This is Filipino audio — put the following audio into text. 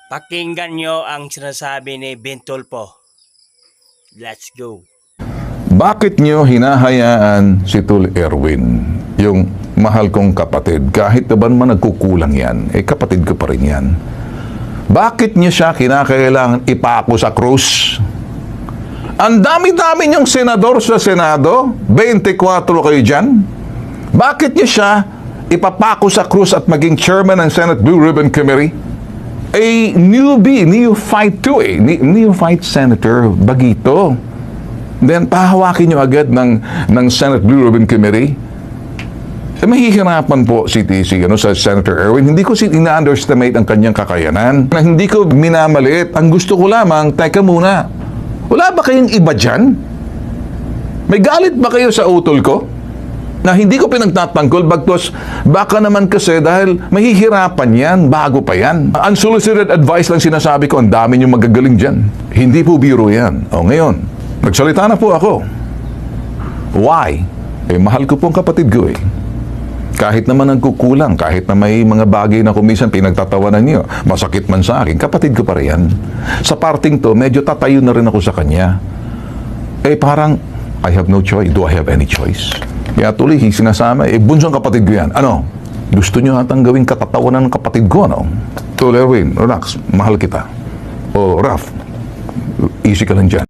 Pakinggan nyo ang sinasabi ni Bintulpo. Let's go. Bakit nyo hinahayaan si Tul Erwin, yung mahal kong kapatid, kahit na ba naman nagkukulang yan, kapatid ko pa rin yan. Bakit nyo siya kinakailangan ipako sa krus? Ang dami-dami niyong senador sa Senado, 24 kayo dyan. Bakit nyo siya ipapako sa krus at maging chairman ng Senate Blue Ribbon Committee? Neophyte to neophyte senator, bagito. Then, pahawakin nyo agad ng Senate Blue Ribbon Committee. Mahihirapan po si sa Senator Erwin. Hindi ko ina-underestimate ang kanyang kakayanan. Hindi ko minamaliit. Ang gusto ko lamang, teka muna, wala ba kayong iba dyan? May galit ba kayo sa utol ko? Na hindi ko pinagtatanggol, bagtos baka naman kasi dahil mahihirapan yan, bago pa yan. Unsolicited advice lang sinasabi ko, ang dami niyong magagaling dyan. Hindi po biro yan. O ngayon, nagsalita na po ako. Why? Mahal ko po ang kapatid ko Kahit naman ang kukulang, kahit na may mga bagay na kumisan pinagtatawanan niyo, masakit man sa akin, kapatid ko pa rin yan. Sa parting to, medyo tatayo na rin ako sa kanya. Parang, I have no choice. Do I have any choice? Kaya tuloy, sinasama, bunsong kapatid ko yan. Ano? Gusto nyo hatang gawing katatawanan ng kapatid ko, ano? Tul Erwin, relax, mahal kita. O, Raf, easy ka lang dyan.